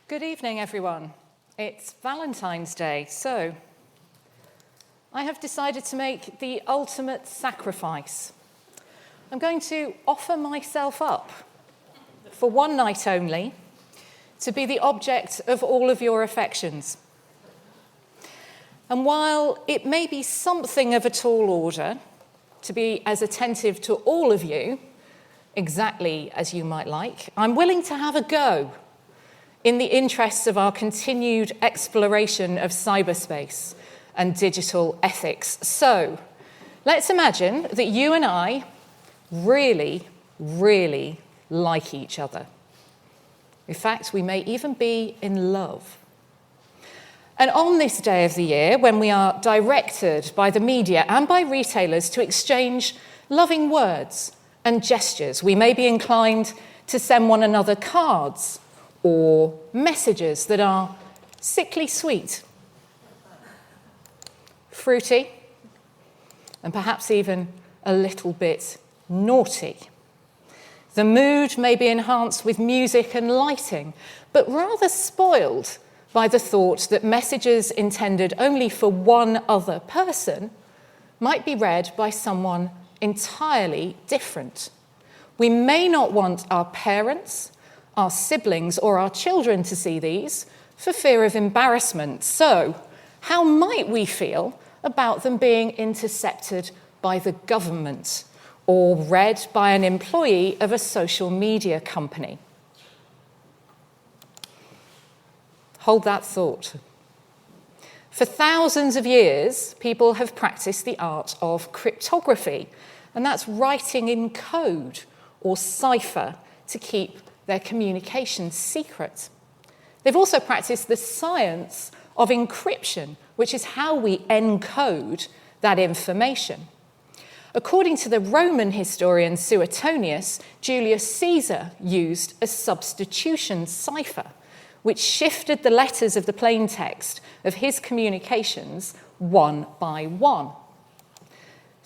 Good evening, everyone. It's Valentine's Day, so I have decided to make the ultimate sacrifice. I'm going to offer myself up for one night only to be the object of all of your affections. And while it may be something of a tall order to be as attentive to all of you, exactly as you might like, I'm willing to have a go in the interests of our continued exploration of cyberspace and digital ethics. So, let's imagine that you and I really, really like each other. In fact, we may even be in love. And on this day of the year, when we are directed by the media and by retailers to exchange loving words and gestures, we may be inclined to send one another cards or messages that are sickly sweet, fruity, and perhaps even a little bit naughty. The mood may be enhanced with music and lighting, but rather spoiled by the thought that messages intended only for one other person might be read by someone entirely different. We may not want our parents, our siblings, or our children to see these for fear of embarrassment. So, how might we feel about them being intercepted by the government or read by an employee of a social media company? Hold that thought. For thousands of years, people have practiced the art of cryptography, and that's writing in code or cipher to keep their communications secret. They've also practiced the science of encryption, which is how we encode that information. According to the Roman historian Suetonius, Julius Caesar used a substitution cipher, which shifted the letters of the plain text of his communications one by one.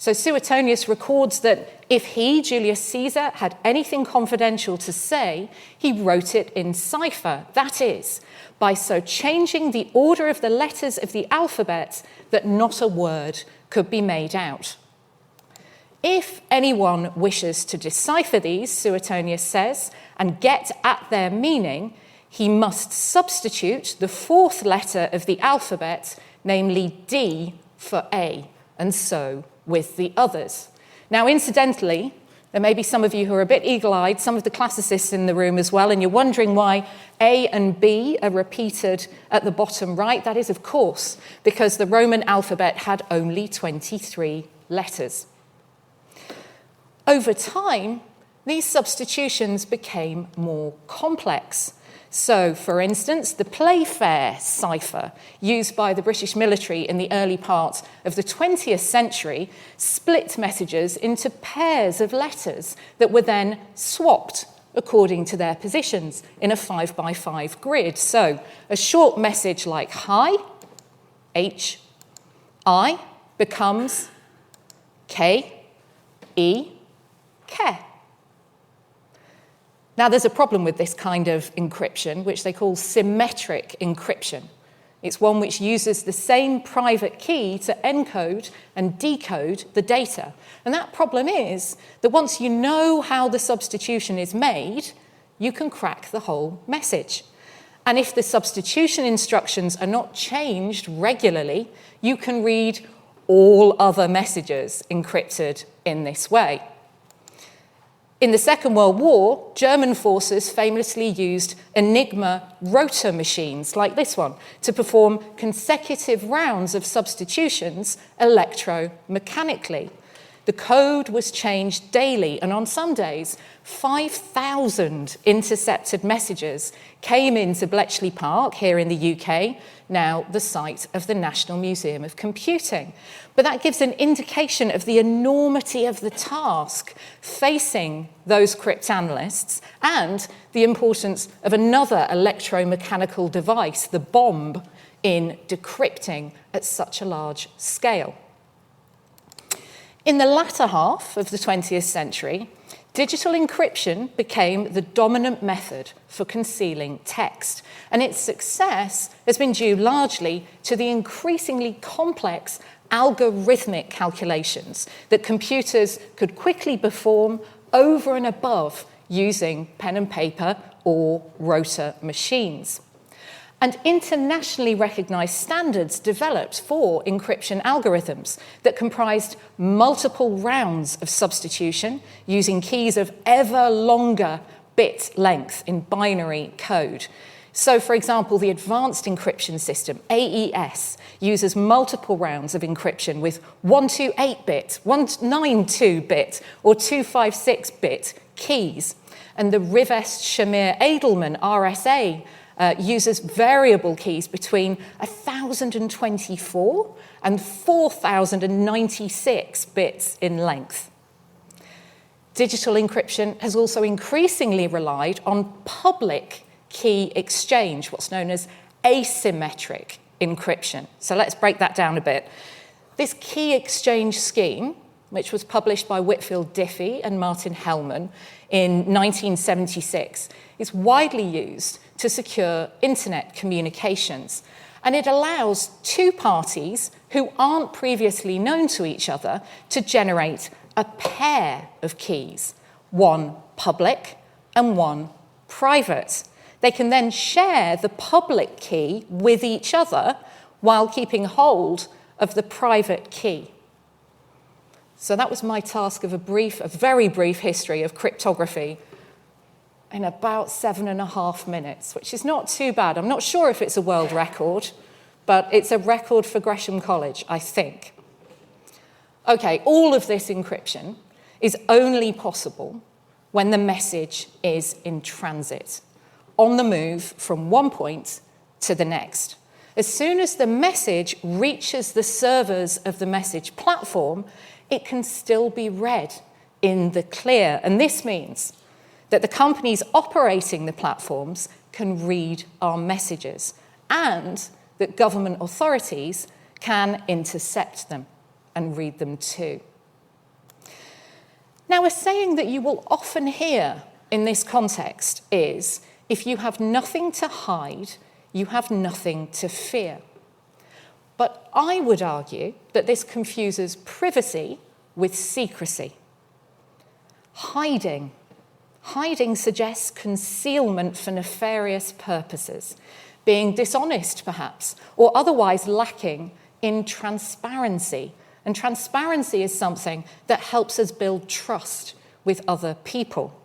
So Suetonius records that if he, Julius Caesar, had anything confidential to say, he wrote it in cipher. That is, by so changing the order of the letters of the alphabet that not a word could be made out. If anyone wishes to decipher these, Suetonius says, and get at their meaning, he must substitute the fourth letter of the alphabet, namely D, for A, and so with the others. Now, incidentally, there may be some of you who are a bit eagle-eyed, some of the classicists in the room as well, and you're wondering why A and B are repeated at the bottom right. That is, of course, because the Roman alphabet had only 23 letters. Over time, these substitutions became more complex. So, for instance, the Playfair cipher used by the British military in the early part of the 20th century split messages into pairs of letters that were then swapped according to their positions in a 5x5 grid. So, a short message like hi, H, I becomes K, E, K. Now, there's a problem with this kind of encryption, which they call symmetric encryption. It's one which uses the same private key to encode and decode the data. And that problem is that once you know how the substitution is made, you can crack the whole message. And if the substitution instructions are not changed regularly, you can read all other messages encrypted in this way. In the Second World War, German forces famously used Enigma rotor machines like this one to perform consecutive rounds of substitutions electromechanically. The code was changed daily, and on some days, 5,000 intercepted messages came into Bletchley Park here in the UK, now the site of the National Museum of Computing. But that gives an indication of the enormity of the task facing those cryptanalysts and the importance of another electromechanical device, the bomb, in decrypting at such a large scale. In the latter half of the 20th century, Digital encryption became the dominant method for concealing text, and its success has been due largely to the increasingly complex algorithmic calculations that computers could quickly perform over and above using pen and paper or rotor machines. And internationally recognized standards developed for encryption algorithms that comprised multiple rounds of substitution using keys of ever longer bit length in binary code. So, for example, the Advanced Encryption System, AES, uses multiple rounds of encryption with 128-bit, 192-bit, or 256-bit keys. And the Rivest Shamir Edelman, RSA, uses variable keys between 1,024 and 4,096 bits in length. Digital encryption has also increasingly relied on public key exchange, what's known as asymmetric encryption. So let's break that down a bit. This key exchange scheme, which was published by Whitfield Diffie and Martin Hellman in 1976, is widely used to secure internet communications. And it allows two parties who aren't previously known to each other to generate a pair of keys, one public and one private. They can then share the public key with each other while keeping hold of the private key. So that was my task of a very brief history of cryptography in about 7.5 minutes, which is not too bad. I'm not sure if it's a world record, but it's a record for Gresham College, I think. Okay, all of this encryption is only possible when the message is in transit, on the move from one point to the next. As soon as the message reaches the servers of the message platform, it can still be read in the clear. And this means that the companies operating the platforms can read our messages and that government authorities can intercept them and read them too. Now, a saying that you will often hear in this context is, if you have nothing to hide, you have nothing to fear. But I would argue that this confuses privacy with secrecy. Hiding suggests concealment for nefarious purposes, being dishonest perhaps, or otherwise lacking in transparency. And transparency is something that helps us build trust with other people.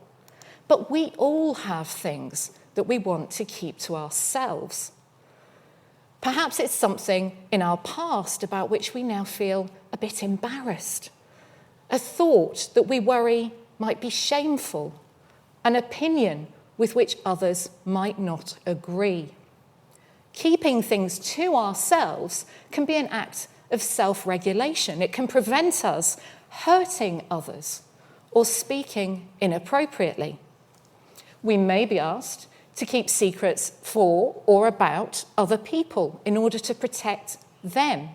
But we all have things that we want to keep to ourselves. Perhaps it's something in our past about which we now feel a bit embarrassed, a thought that we worry might be shameful, an opinion with which others might not agree. Keeping things to ourselves can be an act of self-regulation. It can prevent us hurting others or speaking inappropriately. We may be asked to keep secrets for or about other people in order to protect them.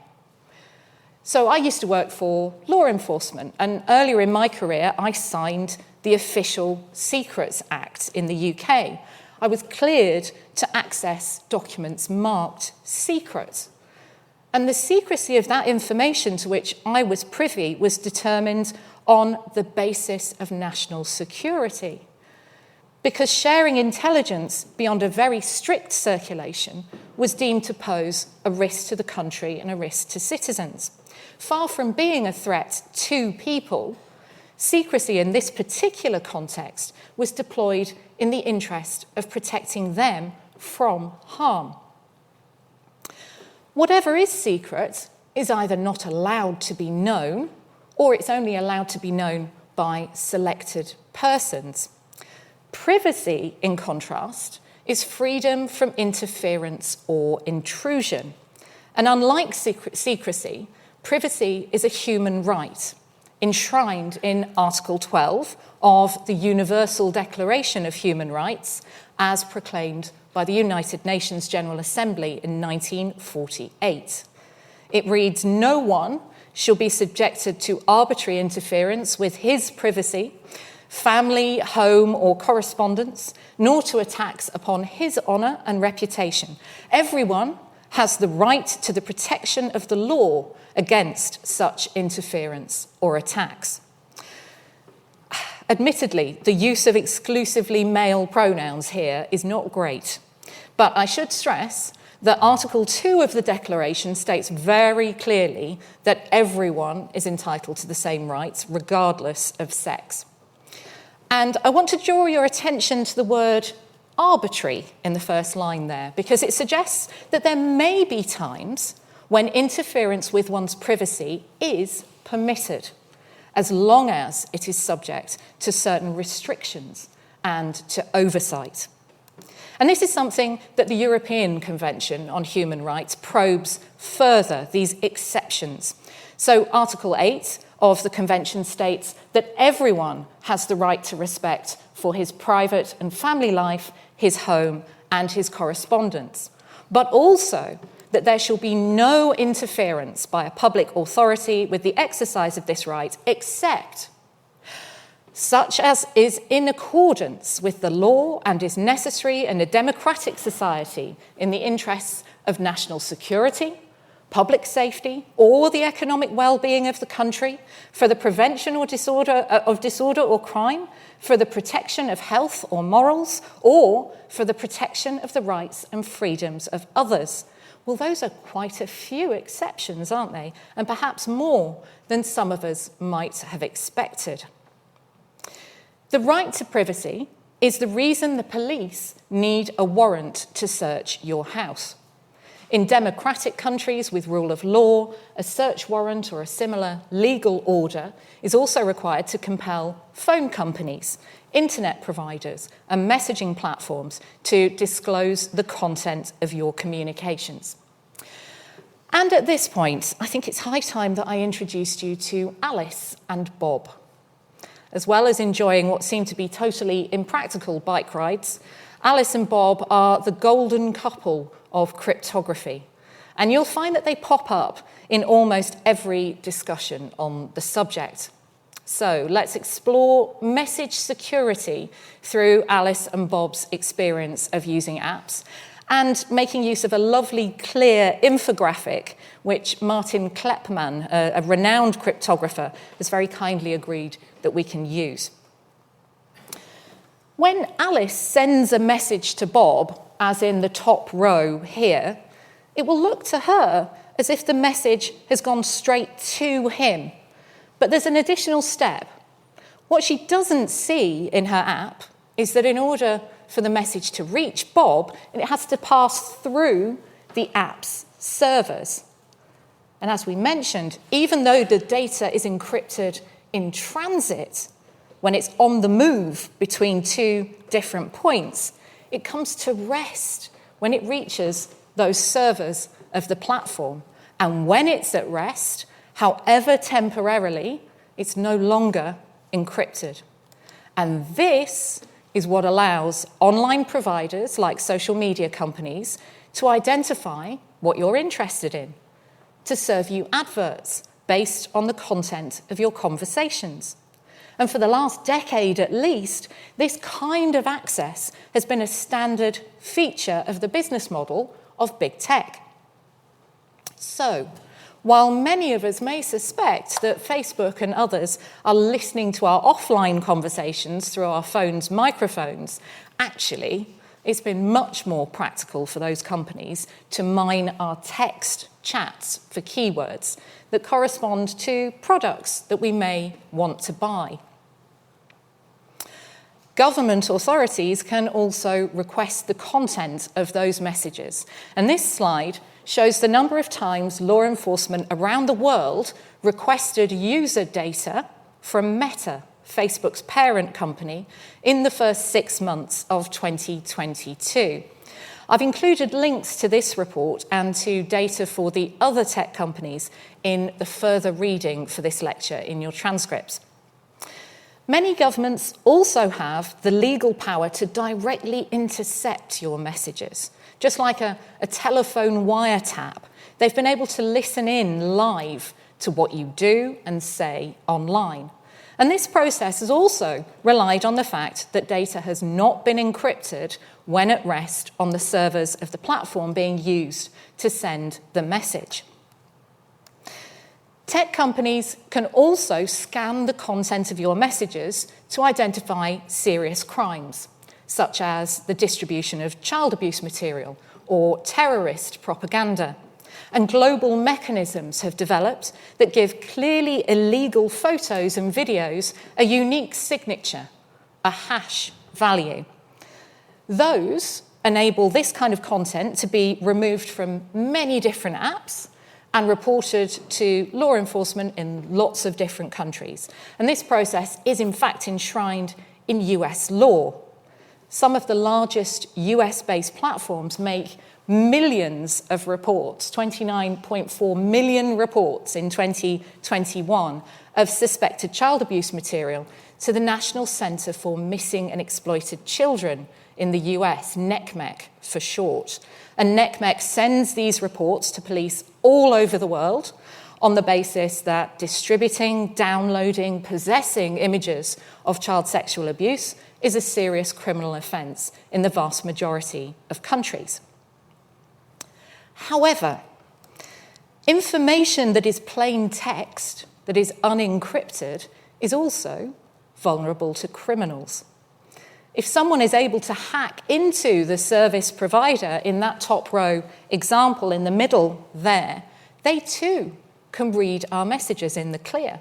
So I used to work for law enforcement, and earlier in my career, I signed the Official Secrets Act in the UK. I was cleared to access documents marked secret. And the secrecy of that information to which I was privy was determined on the basis of national security. Because sharing intelligence beyond a very strict circulation was deemed to pose a risk to the country and a risk to citizens. Far from being a threat to people, secrecy in this particular context was deployed in the interest of protecting them from harm. Whatever is secret is either not allowed to be known, or it's only allowed to be known by selected persons. Privacy, in contrast, is freedom from interference or intrusion. And unlike secrecy, privacy is a human right, enshrined in Article 12 of the Universal Declaration of Human Rights, as proclaimed by the United Nations General Assembly in 1948. It reads, "No one shall be subjected to arbitrary interference with his privacy family, home, or correspondence, nor to attacks upon his honour and reputation. Everyone has the right to the protection of the law against such interference or attacks. Admittedly, the use of exclusively male pronouns here is not great, but I should stress that Article 2 of the Declaration states very clearly that everyone is entitled to the same rights, regardless of sex. And I want to draw your attention to the word arbitrary in the first line there, because it suggests that there may be times when interference with one's privacy is permitted, as long as it is subject to certain restrictions and to oversight. And this is something that the European Convention on Human Rights probes further, these exceptions. So Article 8 of the Convention states that everyone has the right to respect for his private and family life, his home, and his correspondence, but also that there shall be no interference by a public authority with the exercise of this right, except such as is in accordance with the law and is necessary in a democratic society in the interests of national security, public safety, or the economic well-being of the country, for the prevention or disorder or crime, for the protection of health or morals, or for the protection of the rights and freedoms of others. Well, those are quite a few exceptions, aren't they? And perhaps more than some of us might have expected. The right to privacy is the reason the police need a warrant to search your house. In democratic countries with rule of law, a search warrant or a similar legal order is also required to compel phone companies, internet providers, and messaging platforms to disclose the content of your communications. And at this point, I think it's high time that I introduced you to Alice and Bob. As well as enjoying what seem to be totally impractical bike rides, Alice and Bob are the golden couple of cryptography. And you'll find that they pop up in almost every discussion on the subject. So let's explore message security through Alice and Bob's experience of using apps and making use of a lovely, clear infographic which Martin Kleppmann, a renowned cryptographer, has very kindly agreed that we can use. When Alice sends a message to Bob, as in the top row here, it will look to her as if the message has gone straight to him. But there's an additional step. What she doesn't see in her app is that in order for the message to reach Bob, it has to pass through the app's servers. And as we mentioned, even though the data is encrypted in transit, when it's on the move between two different points, it comes to rest when it reaches those servers of the platform. And when it's at rest, however temporarily, it's no longer encrypted. And this is what allows online providers like social media companies to identify what you're interested in, to serve you adverts based on the content of your conversations. And for the last decade at least, this kind of access has been a standard feature of the business model of big tech. So, while many of us may suspect that Facebook and others are listening to our offline conversations through our phones' microphones, actually, it's been much more practical for those companies to mine our text chats for keywords that correspond to products that we may want to buy. Government authorities can also request the content of those messages. And this slide shows the number of times law enforcement around the world requested user data from Meta, Facebook's parent company, in the first 6 months of 2022. I've included links to this report and to data for the other tech companies in the further reading for this lecture in your transcripts. Many governments also have the legal power to directly intercept your messages. Just like a telephone wiretap, they've been able to listen in live to what you do and say online. And this process has also relied on the fact that data has not been encrypted when at rest on the servers of the platform being used to send the message. Tech companies can also scan the content of your messages to identify serious crimes, such as the distribution of child abuse material or terrorist propaganda. And global mechanisms have developed that give clearly illegal photos and videos a unique signature, a hash value. Those enable this kind of content to be removed from many different apps and reported to law enforcement in lots of different countries. And this process is in fact enshrined in US law. Some of the largest US-based platforms make millions of reports, 29.4 million reports in 2021 of suspected child abuse material to the National Center for Missing and Exploited Children in the US, NCMEC for short. And NCMEC sends these reports to police all over the world on the basis that distributing, downloading, possessing images of child sexual abuse is a serious criminal offence in the vast majority of countries. However, information that is plain text, that is unencrypted, is also vulnerable to criminals. If someone is able to hack into the service provider in that top row example in the middle there, they too can read our messages in the clear.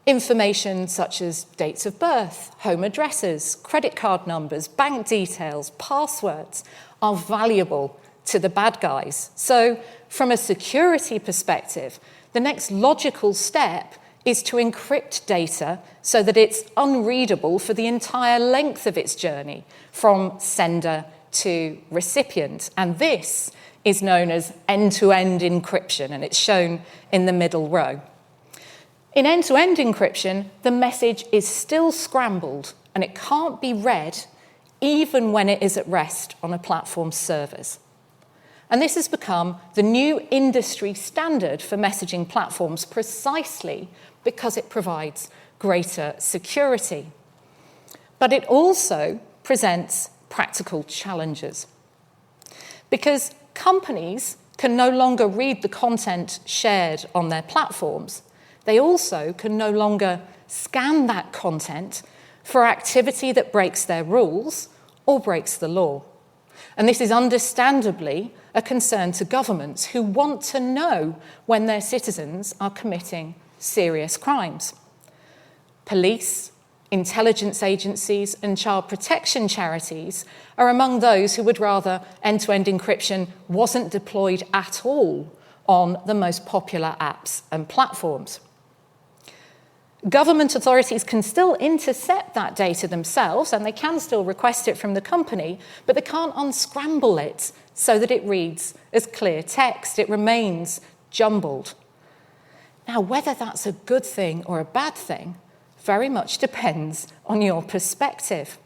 Information such as dates of birth, home addresses, credit card numbers, bank details, passwords are valuable to the bad guys. So from a security perspective, the next logical step is to encrypt data so that it's unreadable for the entire length of its journey from sender to recipient. And this is known as end-to-end encryption, and it's shown in the middle row. In end-to-end encryption, the message is still scrambled and it can't be read even when it is at rest on a platform's servers. And this has become the new industry standard for messaging platforms precisely because it provides greater security. But it also presents practical challenges. Because companies can no longer read the content shared on their platforms, they also can no longer scan that content for activity that breaks their rules or breaks the law. And this is understandably a concern to governments who want to know when their citizens are committing serious crimes. Police, intelligence agencies, and child protection charities are among those who would rather end-to-end encryption wasn't deployed at all on the most popular apps and platforms. Government authorities can still intercept that data themselves, and they can still request it from the company, but they can't unscramble it so that it reads as clear text. It remains jumbled. Now, whether that's a good thing or a bad thing very much depends on your perspective.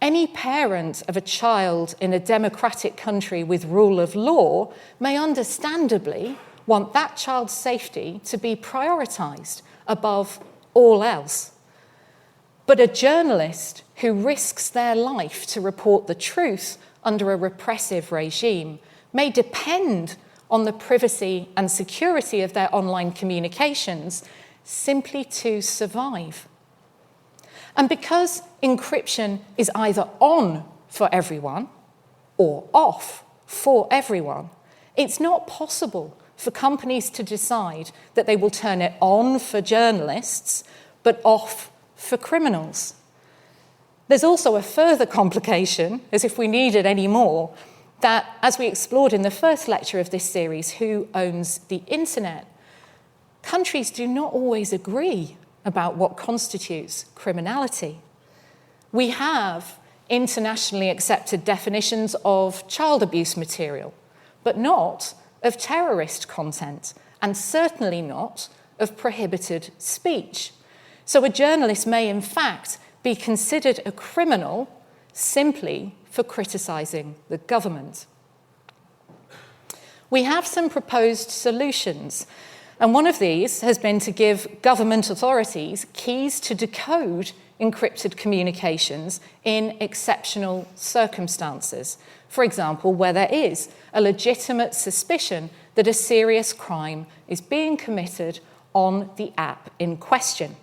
Any parent of a child in a democratic country with rule of law may understandably want that child's safety to be prioritised above all else. But a journalist who risks their life to report the truth under a repressive regime may depend on the privacy and security of their online communications simply to survive. And because encryption is either on for everyone or off for everyone, it's not possible for companies to decide that they will turn it on for journalists but off for criminals. There's also a further complication, as if we needed any more, that, as we explored in the first lecture of this series, Who Owns the Internet? Countries do not always agree about what constitutes criminality. We have internationally accepted definitions of child abuse material, but not of terrorist content, and certainly not of prohibited speech. So a journalist may, in fact, be considered a criminal simply for criticising the government. We have some proposed solutions, And one of these has been to give government authorities keys to decode encrypted communications in exceptional circumstances. For example, where there is a legitimate suspicion that a serious crime is being committed on the app in question.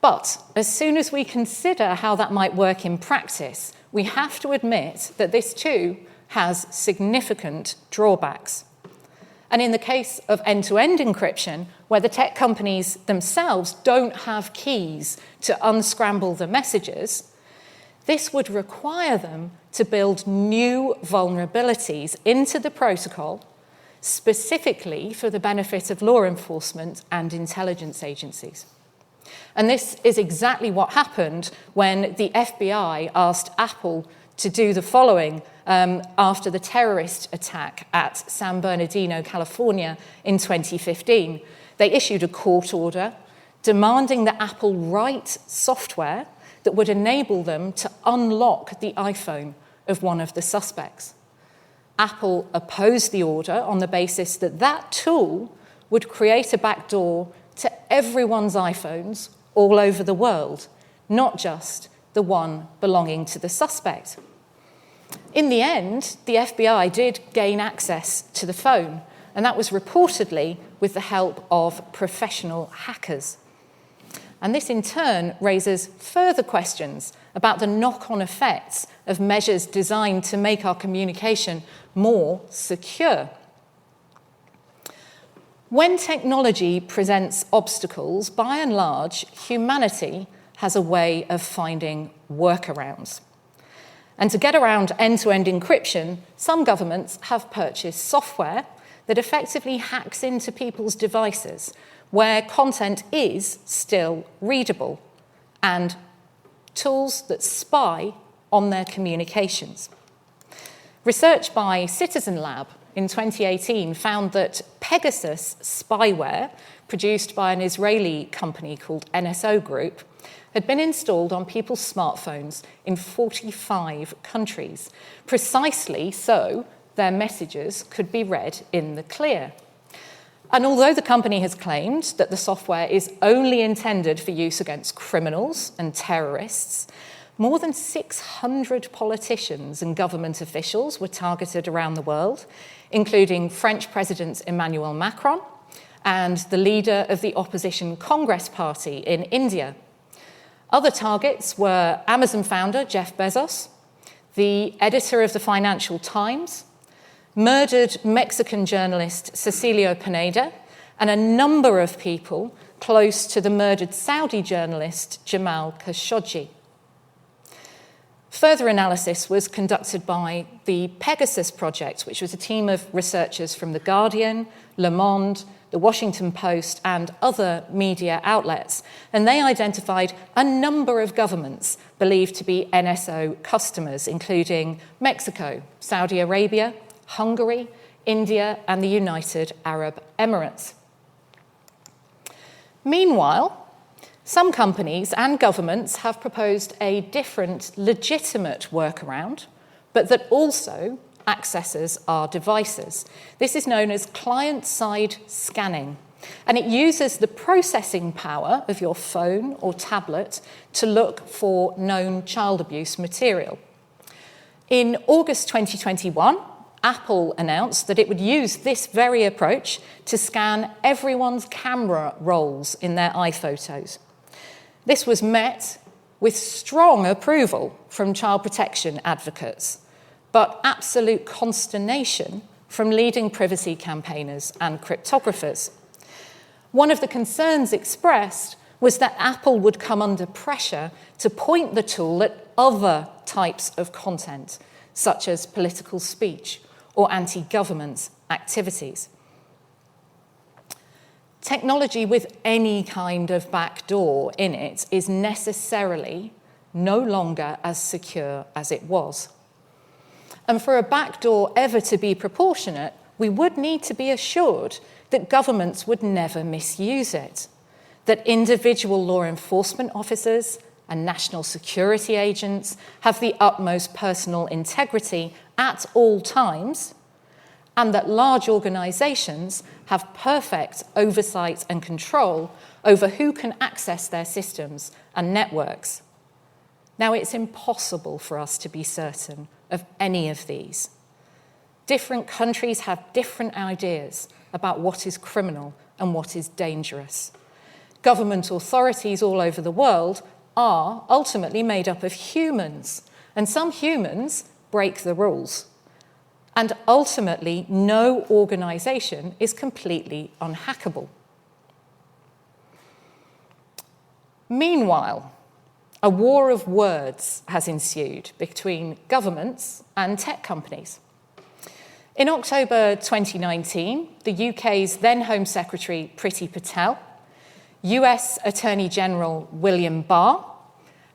But as soon as we consider how that might work in practice, we have to admit that this too has significant drawbacks. And in the case of end-to-end encryption, where the tech companies themselves don't have keys to unscramble the messages, this would require them to build new vulnerabilities into the protocol, specifically for the benefit of law enforcement and intelligence agencies. And this is exactly what happened when the FBI asked Apple to do the following after the terrorist attack at San Bernardino, California in 2015. They issued a court order demanding that Apple write software that would enable them to unlock the iPhone of one of the suspects. Apple opposed the order on the basis that that tool would create a backdoor to everyone's iPhones all over the world, not just the one belonging to the suspect. In the end, the FBI did gain access to the phone, and that was reportedly with the help of professional hackers. And this in turn raises further questions about the knock-on effects of measures designed to make our communication more secure. When technology presents obstacles, by and large, humanity has a way of finding workarounds. And to get around end-to-end encryption, some governments have purchased software that effectively hacks into people's devices where content is still readable, and tools that spy on their communications. Research by Citizen Lab in 2018 found that Pegasus spyware, produced by an Israeli company called NSO Group, had been installed on people's smartphones in 45 countries, precisely so their messages could be read in the clear. And although the company has claimed that the software is only intended for use against criminals and terrorists, more than 600 politicians and government officials were targeted around the world, including French President Emmanuel Macron and the leader of the opposition Congress Party in India. Other targets were Amazon founder Jeff Bezos, the editor of the Financial Times, murdered Mexican journalist Cecilio Pineda, and a number of people close to the murdered Saudi journalist Jamal Khashoggi. Further analysis was conducted by the Pegasus Project, which was a team of researchers from The Guardian, Le Monde, The Washington Post, and other media outlets, and they identified a number of governments believed to be NSO customers, including Mexico, Saudi Arabia, Hungary, India, and the United Arab Emirates. Meanwhile, some companies and governments have proposed a different, legitimate workaround, but that also accesses our devices. This is known as client-side scanning, and it uses the processing power of your phone or tablet to look for known child abuse material. In August 2021, Apple announced that it would use this very approach to scan everyone's camera rolls in their iPhotos. This was met with strong approval from child protection advocates, but absolute consternation from leading privacy campaigners and cryptographers. One of the concerns expressed was that Apple would come under pressure to point the tool at other types of content, such as political speech or anti-government activities. Technology with any kind of backdoor in it is necessarily no longer as secure as it was. And for a backdoor ever to be proportionate, we would need to be assured that governments would never misuse it, that individual law enforcement officers and national security agents have the utmost personal integrity at all times, and that large organisations have perfect oversight and control over who can access their systems and networks. Now, it's impossible for us to be certain of any of these. Different countries have different ideas about what is criminal and what is dangerous. Government authorities all over the world are ultimately made up of humans, and some humans break the rules. And ultimately, no organisation is completely unhackable. Meanwhile, a war of words has ensued between governments and tech companies. In October 2019, the UK's then Home Secretary Priti Patel, US Attorney General William Barr,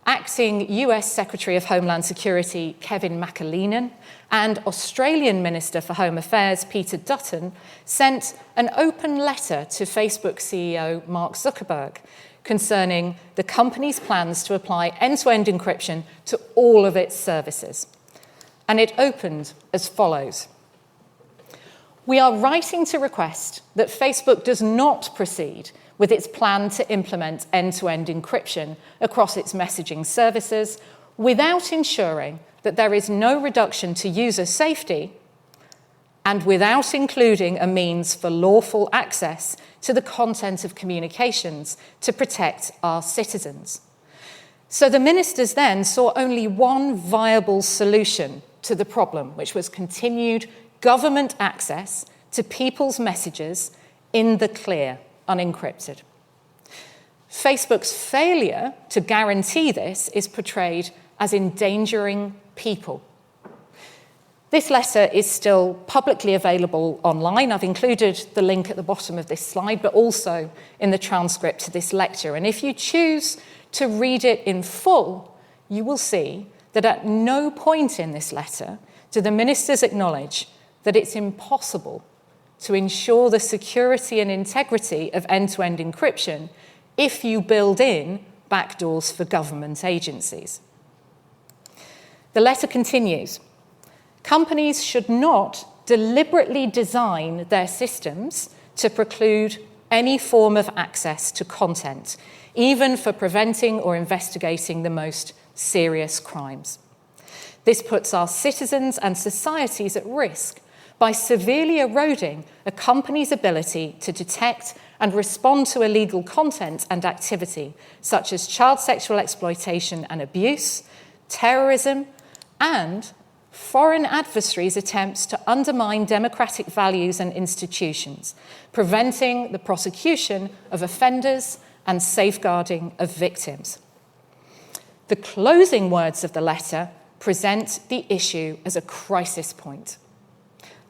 acting US Secretary of Homeland Security Kevin McAleenan, and Australian Minister for Home Affairs Peter Dutton sent an open letter to Facebook CEO Mark Zuckerberg concerning the company's plans to apply end-to-end encryption to all of its services. And it opened as follows. We are writing to request that Facebook does not proceed with its plan to implement end-to-end encryption across its messaging services without ensuring that there is no reduction to user safety and without including a means for lawful access to the content of communications to protect our citizens. So the ministers then saw only one viable solution to the problem, which was continued government access to people's messages in the clear, unencrypted. Facebook's failure to guarantee this is portrayed as endangering people. This letter is still publicly available online. I've included the link at the bottom of this slide, but also in the transcript to this lecture. And if you choose to read it in full, you will see that at no point in this letter do the ministers acknowledge that it's impossible to ensure the security and integrity of end-to-end encryption if you build in backdoors for government agencies. The letter continues. Companies should not deliberately design their systems to preclude any form of access to content, even for preventing or investigating the most serious crimes. This puts our citizens and societies at risk by severely eroding a company's ability to detect and respond to illegal content and activity, such as child sexual exploitation and abuse, terrorism, and foreign adversaries' attempts to undermine democratic values and institutions, preventing the prosecution of offenders and safeguarding of victims. The closing words of the letter present the issue as a crisis point.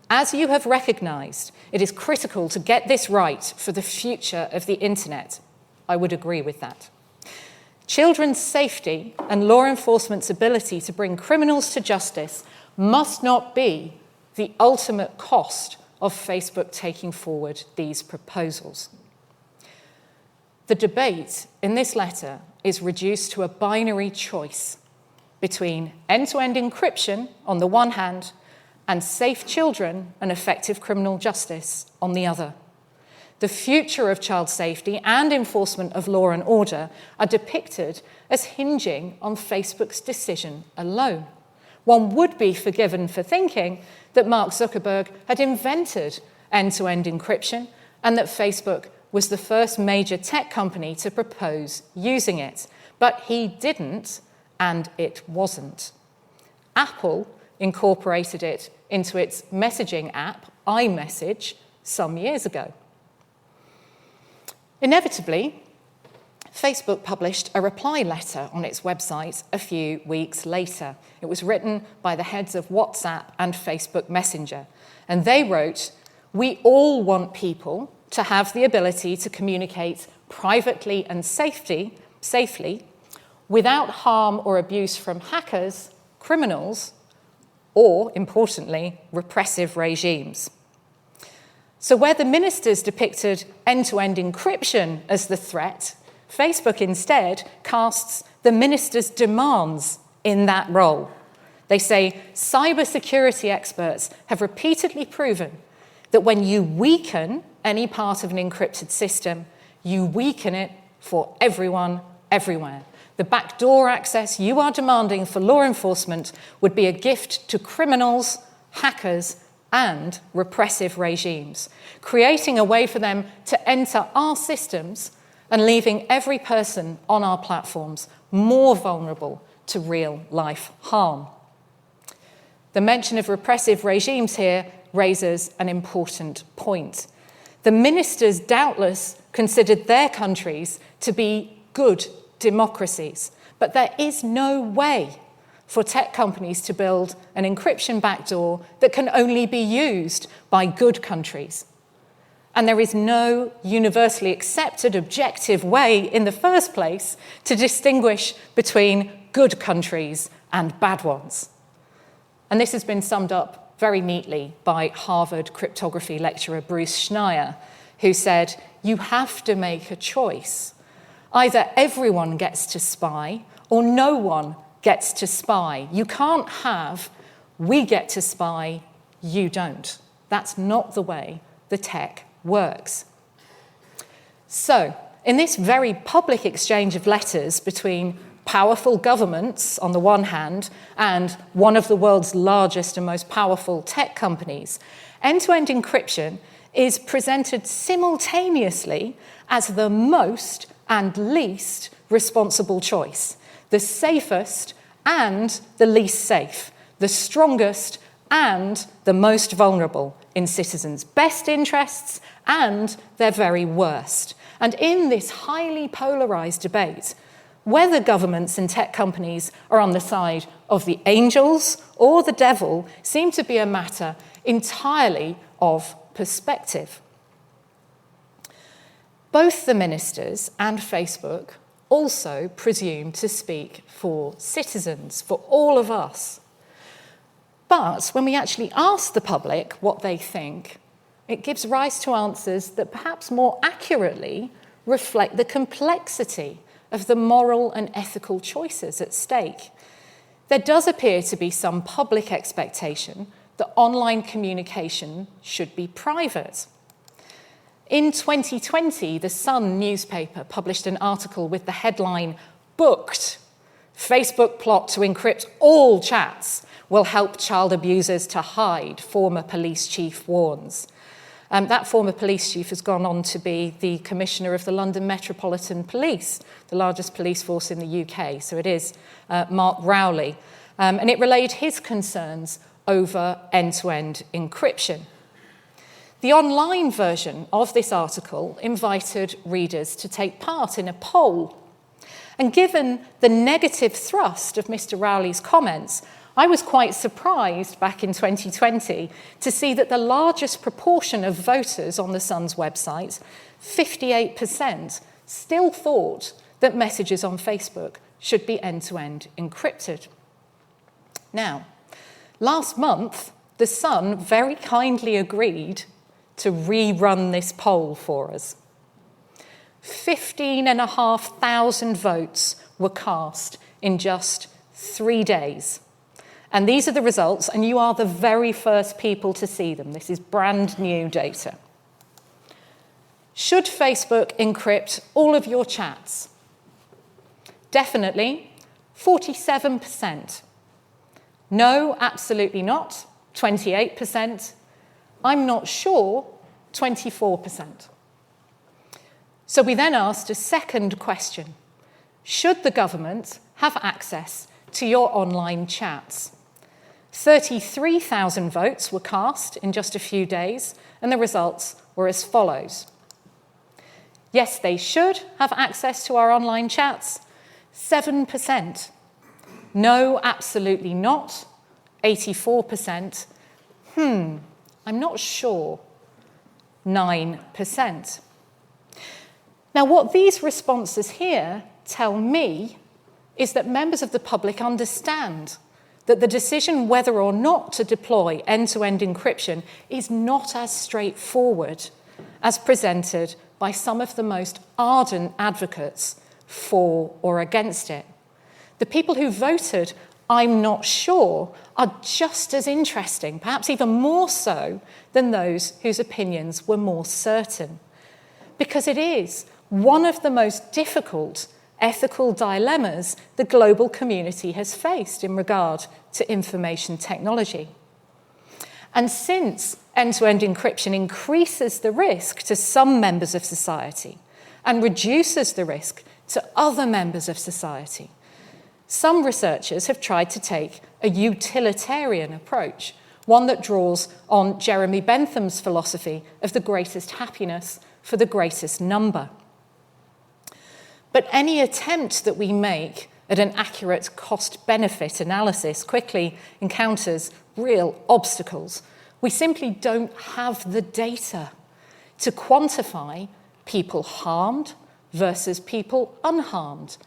As you have recognised, it is critical to get this right for the future of the internet. I would agree with that. Children's safety and law enforcement's ability to bring criminals to justice must not be the ultimate cost of Facebook taking forward these proposals. The debate in this letter is reduced to a binary choice between end-to-end encryption on the one hand and safe children and effective criminal justice on the other. The future of child safety and enforcement of law and order are depicted as hinging on Facebook's decision alone. One would be forgiven for thinking that Mark Zuckerberg had invented end-to-end encryption and that Facebook was the first major tech company to propose using it. But he didn't, and it wasn't. Apple incorporated it into its messaging app, iMessage, some years ago. Inevitably, Facebook published a reply letter on its website a few weeks later. It was written by the heads of WhatsApp and Facebook Messenger, and they wrote, "We all want people to have the ability to communicate privately and safely without harm or abuse from hackers, criminals, or, importantly, repressive regimes." So where the ministers depicted end-to-end encryption as the threat, Facebook instead casts the ministers' demands in that role. They say cybersecurity experts have repeatedly proven that when you weaken any part of an encrypted system, you weaken it for everyone, everywhere. The backdoor access you are demanding for law enforcement would be a gift to criminals, hackers, and repressive regimes, creating a way for them to enter our systems and leaving every person on our platforms more vulnerable to real-life harm. The mention of repressive regimes here raises an important point. The ministers doubtless considered their countries to be good democracies, but there is no way for tech companies to build an encryption backdoor that can only be used by good countries. And there is no universally accepted objective way in the first place to distinguish between good countries and bad ones. And this has been summed up very neatly by Harvard cryptography lecturer Bruce Schneier, who said, "You have to make a choice. Either everyone gets to spy or no one gets to spy. You can't have, we get to spy, you don't. That's not the way the tech works." So, in this very public exchange of letters between powerful governments on the one hand and one of the world's largest and most powerful tech companies, end-to-end encryption is presented simultaneously as the most and least responsible choice, the safest and the least safe, the strongest and the most vulnerable in citizens' best interests and their very worst. And in this highly polarized debate, whether governments and tech companies are on the side of the angels or the devil seem to be a matter entirely of perspective. Both the ministers and Facebook also presume to speak for citizens, for all of us. But when we actually ask the public what they think, it gives rise to answers that perhaps more accurately reflect the complexity of the moral and ethical choices at stake. There does appear to be some public expectation that online communication should be private. In 2020, the Sun newspaper published an article with the headline, "Booked. Facebook plot to encrypt all chats will help child abusers to hide, former police chief warns." That former police chief has gone on to be the Commissioner of the London Metropolitan Police, the largest police force in the UK. So it is Mark Rowley. And it relayed his concerns over end-to-end encryption. The online version of this article invited readers to take part in a poll. And given the negative thrust of Mr. Rowley's comments, I was quite surprised back in 2020 to see that the largest proportion of voters on the Sun's website, 58%, still thought that messages on Facebook should be end-to-end encrypted. Now, last month, the Sun very kindly agreed to rerun this poll for us. 15,500 votes were cast in just 3 days. And these are the results, and you are the very first people to see them. This is brand new data. Should Facebook encrypt all of your chats? Definitely, 47%. No, absolutely not, 28%. I'm not sure, 24%. So we then asked a second question. Should the government have access to your online chats? 33,000 votes were cast in just a few days, and the results were as follows. Yes, they should have access to our online chats, 7%. No, absolutely not, 84%. I'm not sure, 9%. Now, what these responses here tell me is that members of the public understand that the decision whether or not to deploy end-to-end encryption is not as straightforward as presented by some of the most ardent advocates for or against it. The people who voted I'm not sure, are just as interesting, perhaps even more so, than those whose opinions were more certain. Because it is one of the most difficult ethical dilemmas the global community has faced in regard to information technology. And since end-to-end encryption increases the risk to some members of society and reduces the risk to other members of society, some researchers have tried to take a utilitarian approach, one that draws on Jeremy Bentham's philosophy of the greatest happiness for the greatest number. But any attempt that we make at an accurate cost-benefit analysis quickly encounters real obstacles. We simply don't have the data to quantify people harmed versus people unharmed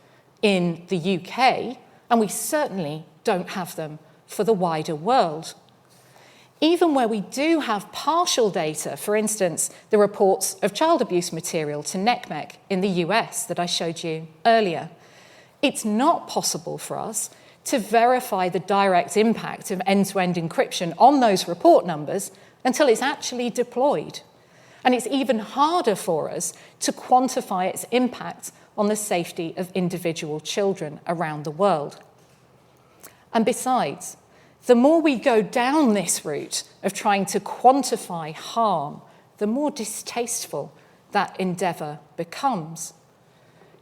in the UK, and we certainly don't have them for the wider world. Even where we do have partial data, for instance, the reports of child abuse material to NCMEC in the US that I showed you earlier, it's not possible for us to verify the direct impact of end-to-end encryption on those report numbers until it's actually deployed. And it's even harder for us to quantify its impact on the safety of individual children around the world. And besides, the more we go down this route of trying to quantify harm, the more distasteful that endeavour becomes.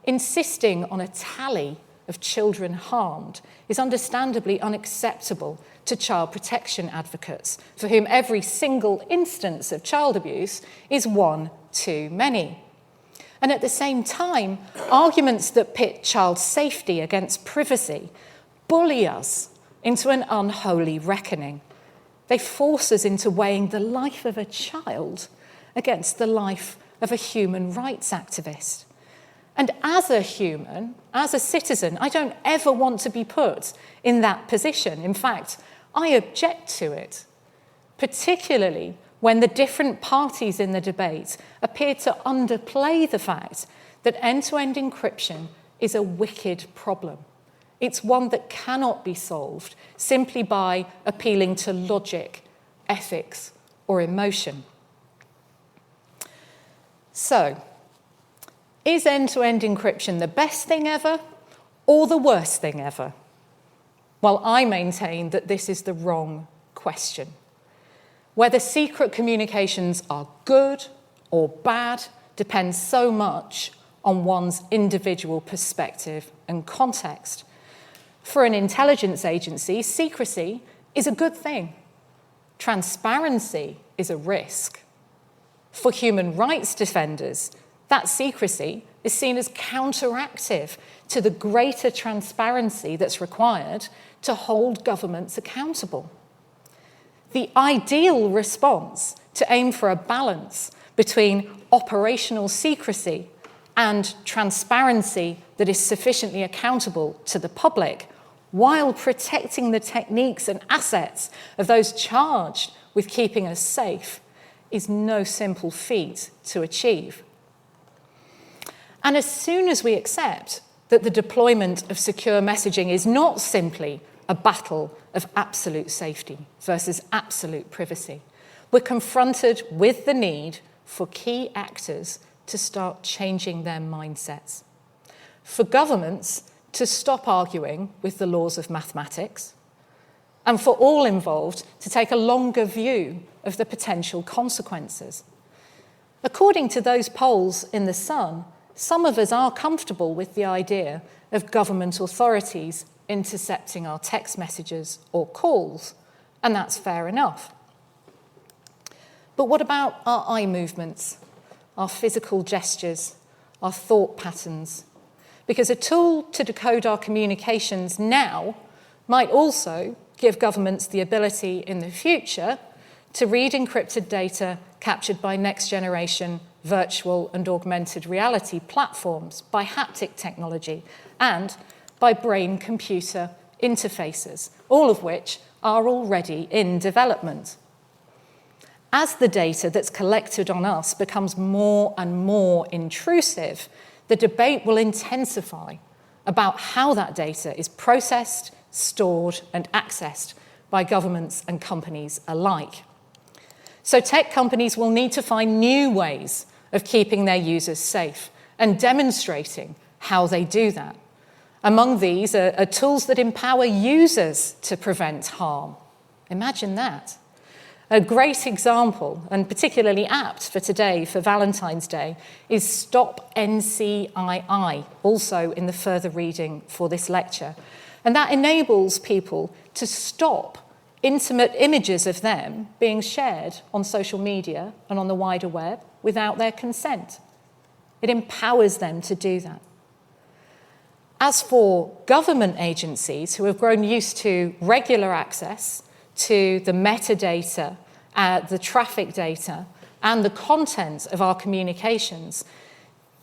Insisting on a tally of children harmed is understandably unacceptable to child protection advocates, for whom every single instance of child abuse is one too many. And at the same time, arguments that pit child safety against privacy bully us into an unholy reckoning. They force us into weighing the life of a child against the life of a human rights activist. And as a human, as a citizen, I don't ever want to be put in that position. In fact, I object to it, particularly when the different parties in the debate appear to underplay the fact that end-to-end encryption is a wicked problem. It's one that cannot be solved simply by appealing to logic, ethics, or emotion. So, is end-to-end encryption the best thing ever or the worst thing ever? Well, I maintain that this is the wrong question. Whether secret communications are good or bad depends so much on one's individual perspective and context. For an intelligence agency, secrecy is a good thing. Transparency is a risk. For human rights defenders, that secrecy is seen as counteractive to the greater transparency that's required to hold governments accountable. The ideal response to aim for a balance between operational secrecy and transparency that is sufficiently accountable to the public, while protecting the techniques and assets of those charged with keeping us safe, is no simple feat to achieve. And as soon as we accept that the deployment of secure messaging is not simply a battle of absolute safety versus absolute privacy, we're confronted with the need for key actors to start changing their mindsets. For governments to stop arguing with the laws of mathematics, and for all involved to take a longer view of the potential consequences. According to those polls in The Sun, some of us are comfortable with the idea of government authorities intercepting our text messages or calls, and that's fair enough. But what about our eye movements, our physical gestures, our thought patterns? Because a tool to decode our communications now might also give governments the ability in the future to read encrypted data captured by next-generation virtual and augmented reality platforms, by haptic technology, and by brain-computer interfaces, all of which are already in development. As the data that's collected on us becomes more and more intrusive, the debate will intensify about how that data is processed, stored, and accessed by governments and companies alike. So tech companies will need to find new ways of keeping their users safe and demonstrating how they do that. Among these are tools that empower users to prevent harm. Imagine that. A great example, and particularly apt for today, for Valentine's Day, is Stop NCII, also in the further reading for this lecture. And that enables people to stop intimate images of them being shared on social media and on the wider web without their consent. It empowers them to do that. As for government agencies who have grown used to regular access to the metadata, the traffic data, and the content of our communications,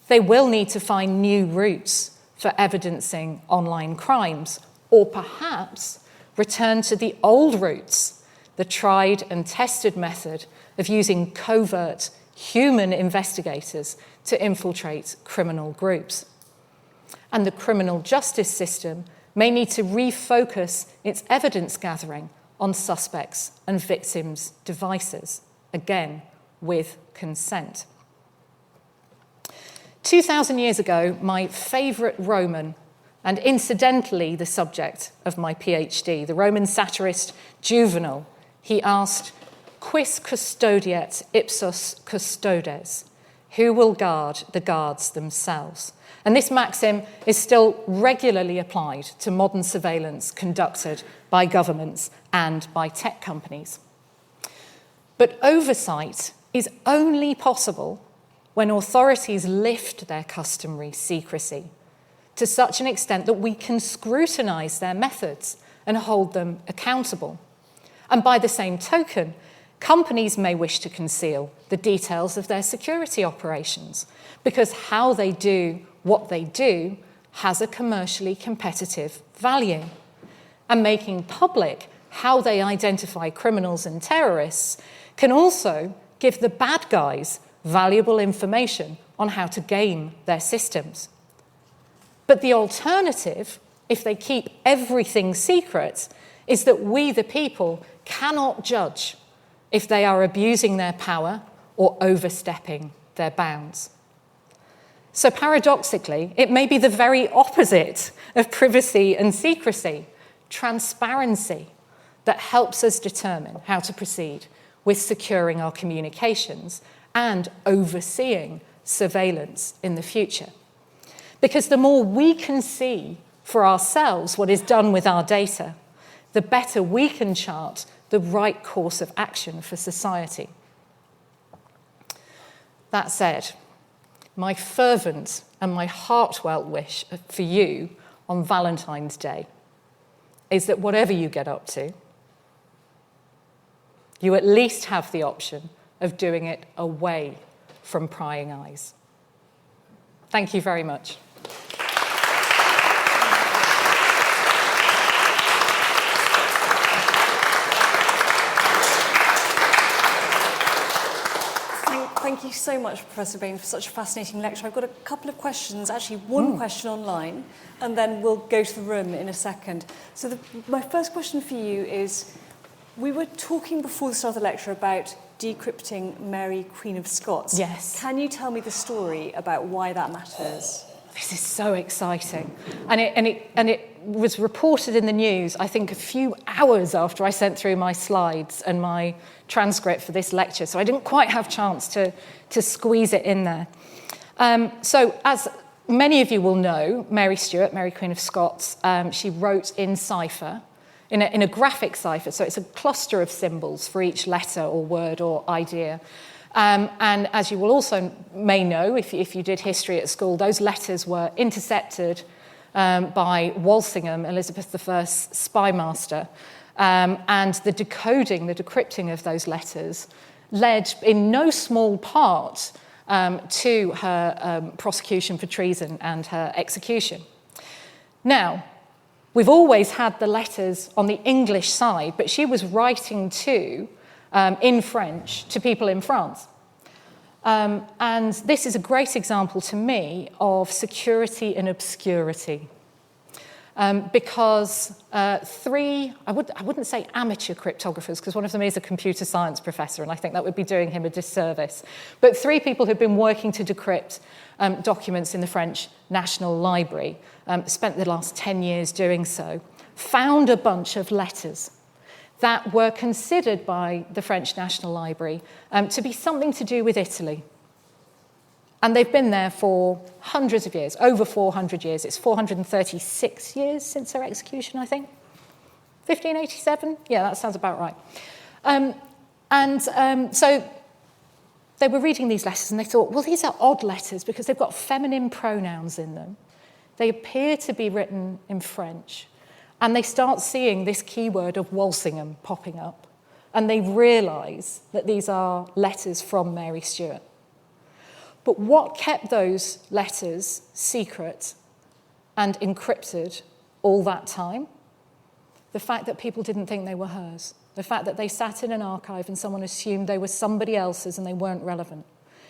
they will need to find new routes for evidencing online crimes, or perhaps return to the old routes, the tried and tested method of using covert human investigators to infiltrate criminal groups. And the criminal justice system may need to refocus its evidence gathering on suspects and victims' devices, again, with consent. 2,000 years ago, my favourite Roman, and incidentally the subject of my PhD, the Roman satirist Juvenal, he asked, "Quis custodiet ipsos custodes?" Who will guard the guards themselves? And this maxim is still regularly applied to modern surveillance conducted by governments and by tech companies. But oversight is only possible when authorities lift their customary secrecy to such an extent that we can scrutinise their methods and hold them accountable. And by the same token, companies may wish to conceal the details of their security operations because how they do what they do has a commercially competitive value. And making public how they identify criminals and terrorists can also give the bad guys valuable information on how to game their systems. But the alternative, if they keep everything secret, is that we, the people, cannot judge if they are abusing their power or overstepping their bounds. So paradoxically, it may be the very opposite of privacy and secrecy, transparency, that helps us determine how to proceed with securing our communications and overseeing surveillance in the future. Because the more we can see for ourselves what is done with our data, the better we can chart the right course of action for society. That said, my fervent and my heartfelt wish for you on Valentine's Day is that whatever you get up to, you at least have the option of doing it away from prying eyes. Thank you very much. Thank you so much, Professor Baines, for such a fascinating lecture. I've got a couple of questions, actually one question online, and then we'll go to the room in a second. So my first question for you is, we were talking before the start of the lecture about decrypting Mary, Queen of Scots. Yes. Can you tell me the story about why that matters? This is so exciting. And it was reported in the news, I think, a few hours after I sent through my slides and my transcript for this lecture, so I didn't quite have a chance to squeeze it in there. So as many of you will know, Mary Stuart, Mary Queen of Scots, she wrote in cipher, in a graphic cipher, so it's a cluster of symbols for each letter or word or idea. And as you will also may know, if you did history at school, those letters were intercepted by Walsingham, Elizabeth I's spy master. And the decrypting of those letters led in no small part to her prosecution for treason and her execution. Now, we've always had the letters on the English side, but she was writing in French to people in France. And this is a great example to me of security in obscurity. because three, I wouldn't say amateur cryptographers, because one of them is a computer science professor, and I think that would be doing him a disservice. But three people who've been working to decrypt documents in the French National Library, spent the last 10 years doing so, found a bunch of letters that were considered by the French National Library to be something to do with Italy. And they've been there for hundreds of years, over 400 years. It's 436 years since their execution, I think. 1587? Yeah, that sounds about right. So they were reading these letters and they thought, well, these are odd letters because they've got feminine pronouns in them. They appear to be written in French. And they start seeing this keyword of Walsingham popping up. And they realise that these are letters from Mary Stuart. But what kept those letters secret and encrypted all that time? The fact that people didn't think they were hers. The fact that they sat in an archive and someone assumed they were somebody else's and they weren't relevant.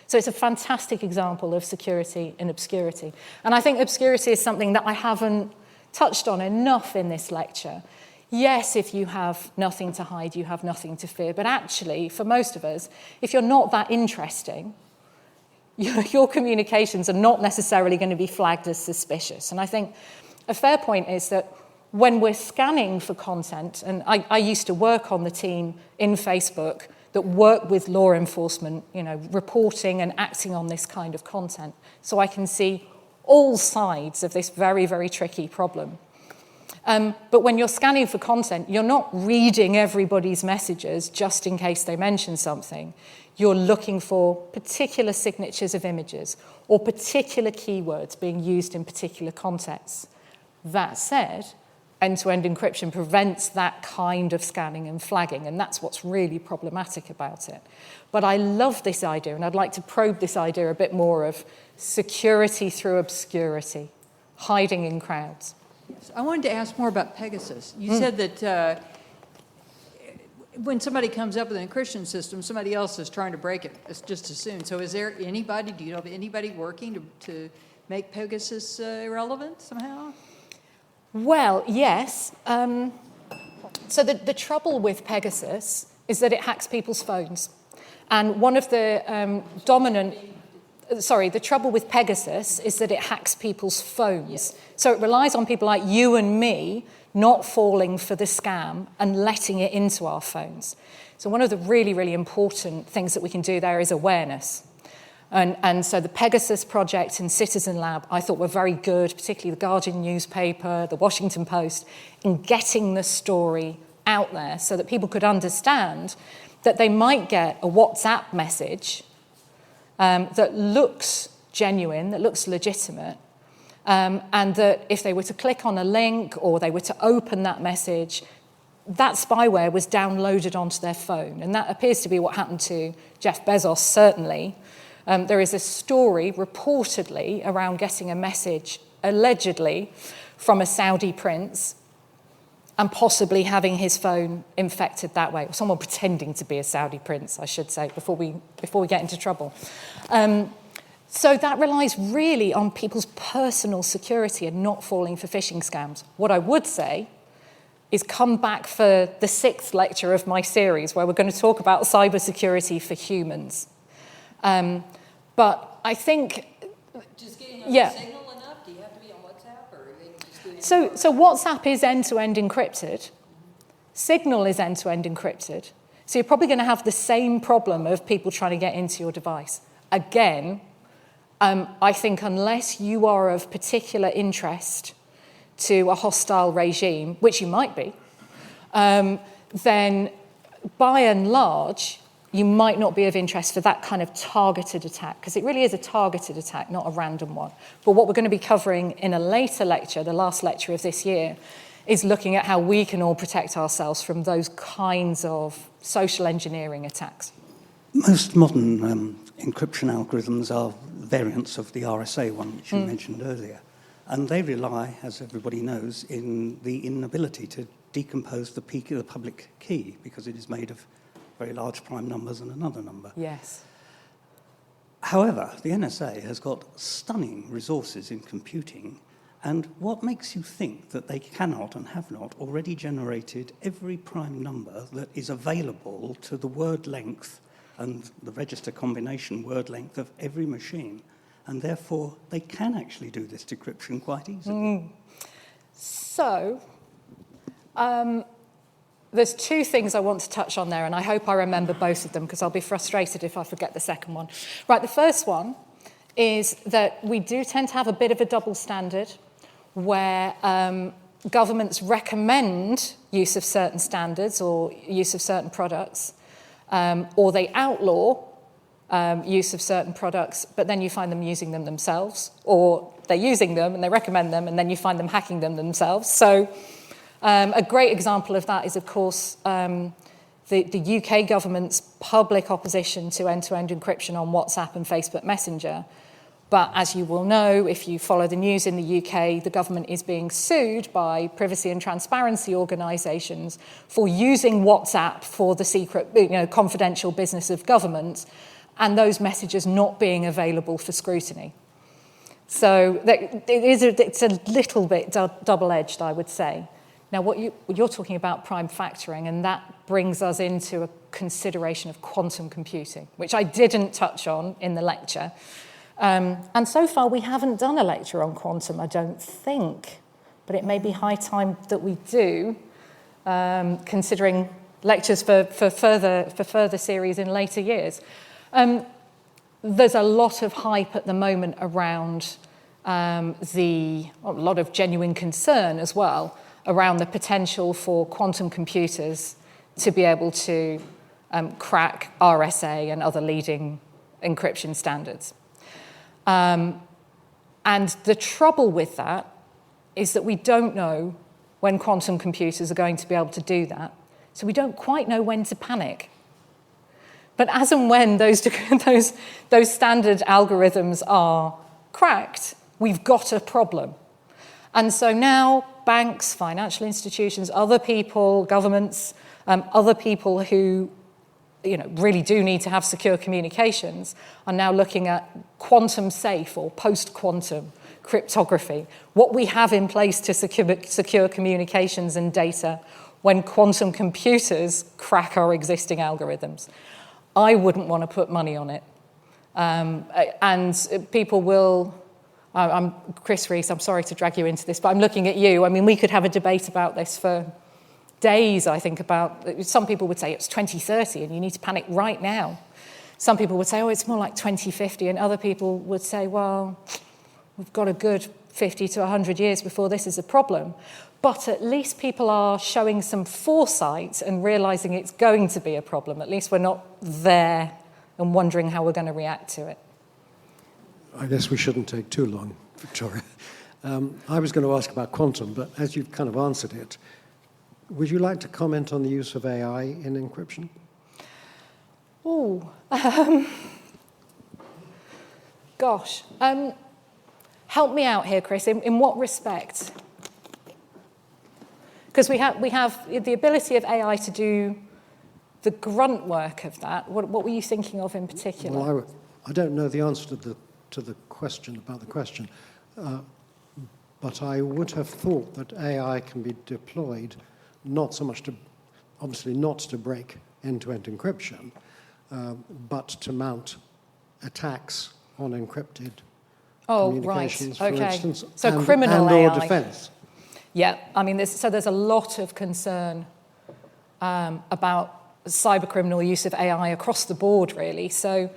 So it's a fantastic example of security in obscurity. And I think obscurity is something that I haven't touched on enough in this lecture. Yes, if you have nothing to hide, you have nothing to fear. But actually, for most of us, if you're not that interesting, your communications are not necessarily going to be flagged as suspicious. And I think a fair point is that when we're scanning for content, and I used to work on the team in Facebook that work with law enforcement, reporting and acting on this kind of content, so I can see all sides of this very, very tricky problem. But when you're scanning for content, you're not reading everybody's messages just in case they mention something. You're looking for particular signatures of images or particular keywords being used in particular contexts. That said, end-to-end encryption prevents that kind of scanning and flagging, and that's what's really problematic about it. But I love this idea, and I'd like to probe this idea a bit more of security through obscurity, hiding in crowds. Yes, I wanted to ask more about Pegasus. You said that when somebody comes up with an encryption system, somebody else is trying to break it. It's just as soon. So is there anybody, do you know of anybody working to make Pegasus irrelevant somehow? Well, yes. So the trouble with Pegasus is that it hacks people's phones. And one of the the trouble with Pegasus is that it hacks people's phones. Yes. So it relies on people like you and me not falling for the scam and letting it into our phones. So one of the really, really important things that we can do there is awareness. And so the Pegasus Project and Citizen Lab, I thought were very good, particularly the Guardian newspaper, the Washington Post, in getting the story out there so that people could understand that they might get a WhatsApp message that looks genuine, that looks legitimate, and that if they were to click on a link or they were to open that message, that spyware was downloaded onto their phone. And that appears to be what happened to Jeff Bezos, certainly. There is a story, reportedly, around getting a message, allegedly, from a Saudi prince and possibly having his phone infected that way, or someone pretending to be a Saudi prince, I should say, before we get into trouble. So that relies really on people's personal security and not falling for phishing scams. What I would say is come back for the 6th lecture of my series, where we're going to talk about cybersecurity for humans. But I think... Just getting on Signal enough? Do you have to be on WhatsApp? Or are you just doing So WhatsApp is end-to-end encrypted. Signal is end-to-end encrypted. So you're probably going to have the same problem of people trying to get into your device. Again, I think unless you are of particular interest to a hostile regime, which you might be, then by and large, you might not be of interest for that kind of targeted attack, because it really is a targeted attack, not a random one. But what we're going to be covering in a later lecture, the last lecture of this year, is looking at how we can all protect ourselves from those kinds of social engineering attacks. Most modern encryption algorithms are variants of the RSA one, which you mentioned earlier. And they rely, as everybody knows, in the inability to decompose the public key, because it is made of very large prime numbers and another number. Yes. However, the NSA has got stunning resources in computing, And what makes you think that they cannot and have not already generated every prime number that is available to the word length and the register combination word length of every machine? And therefore, they can actually do this decryption quite easily. So, there's two things I want to touch on there, and I hope I remember both of them, because I'll be frustrated if I forget the second one. Right, the first one is that we do tend to have a bit of a double standard where governments recommend use of certain standards or use of certain products, or they outlaw use of certain products, but then you find them using them themselves, or they're using them and they recommend them, and then you find them hacking them themselves. So a great example of that is, of course, the UK government's public opposition to end-to-end encryption on WhatsApp and Facebook Messenger. But as you will know, if you follow the news in the UK, the government is being sued by privacy and transparency organisations for using WhatsApp for the secret, confidential business of government, and those messages not being available for scrutiny. So it's a little bit double-edged, I would say. Now, what you're talking about prime factoring, and that brings us into a consideration of quantum computing, which I didn't touch on in the lecture. And so far, we haven't done a lecture on quantum, I don't think, but it may be high time that we do, considering lectures for further series in later years. There's a lot of hype at the moment around a lot of genuine concern as well around the potential for quantum computers to be able to crack RSA and other leading encryption standards. And the trouble with that is that we don't know when quantum computers are going to be able to do that, so we don't quite know when to panic. But as and when those standard algorithms are cracked, we've got a problem. And so now banks, financial institutions, other people, governments, other people who really do need to have secure communications are now looking at quantum safe or post-quantum cryptography, what we have in place to secure communications and data when quantum computers crack our existing algorithms. I wouldn't want to put money on it. And people will... I'm Chris Rees, I'm sorry to drag you into this, but I'm looking at you. I mean, we could have a debate about this for days, I think, about... Some people would say it's 2030 and you need to panic right now. Some people would say, oh, it's more like 2050, and other people would say, well, we've got a good 50 to 100 years before this is a problem. But at least people are showing some foresight and realising it's going to be a problem. At least we're not there and wondering how we're going to react to it. I guess we shouldn't take too long, Victoria. I was going to ask about quantum, but as you've kind of answered it, would you like to comment on the use of AI in encryption? Oh, gosh. Help me out here, Chris. In what respect? Because we have the ability of AI to do the grunt work of that. What were you thinking of in particular? Well, I don't know the answer to the question about the question, but I would have thought that AI can be deployed not so much to, obviously not to break end-to-end encryption, but to mount attacks on encrypted communications, right. Okay. for instance, so criminal and/or AI. defence. Yeah, I mean, there's a lot of concern about cybercriminal use of AI across the board, really. So,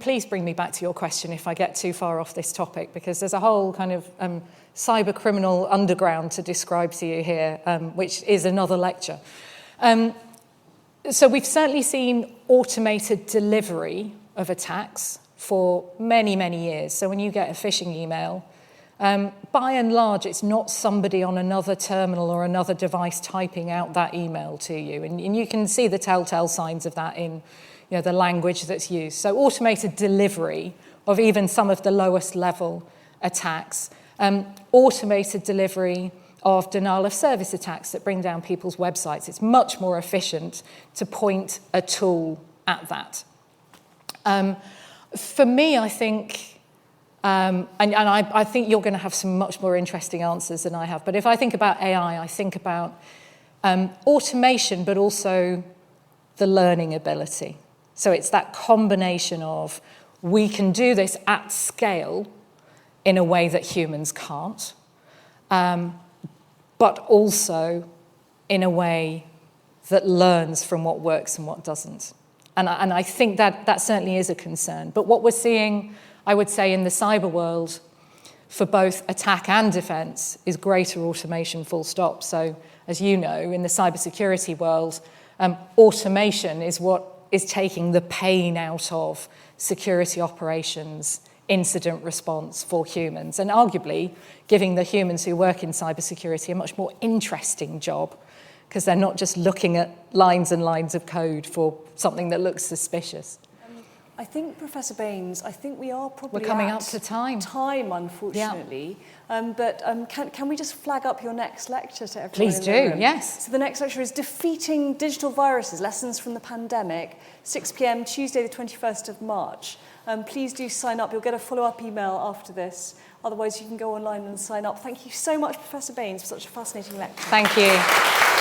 please bring me back to your question if I get too far off this topic, because there's a whole kind of cybercriminal underground to describe to you here, which is another lecture. So we've certainly seen automated delivery of attacks for many, many years. So when you get a phishing email, by and large, it's not somebody on another terminal or another device typing out that email to you. And you can see the telltale signs of that in the language that's used. So automated delivery of even some of the lowest level attacks, automated delivery of denial of service attacks that bring down people's websites. It's much more efficient to point a tool at that. For me, I think And I think you're going to have some much more interesting answers than I have. But if I think about AI, I think about automation, but also the learning ability. So it's that combination of we can do this at scale in a way that humans can't, but also in a way that learns from what works and what doesn't. And I think that certainly is a concern. But what we're seeing, I would say, in the cyber world for both attack and defense is greater automation, full stop. So as you know, in the cybersecurity world, automation is what is taking the pain out of security operations, incident response for humans, and arguably giving the humans who work in cybersecurity a much more interesting job, because they're not just looking at lines and lines of code for something that looks suspicious. I think, Professor Baines, I think we are probably We're coming at up to time. Time, unfortunately. Yeah. But can we just flag up your next lecture to everyone? Please in do, the room? yes. So the next lecture is Defeating Digital Viruses, Lessons from the Pandemic, 6 p.m, Tuesday the 21st of March. Please do sign up. You'll get a follow-up email after this. Otherwise, you can go online and sign up. Thank you so much, Professor Baines, for such a fascinating lecture. Thank you.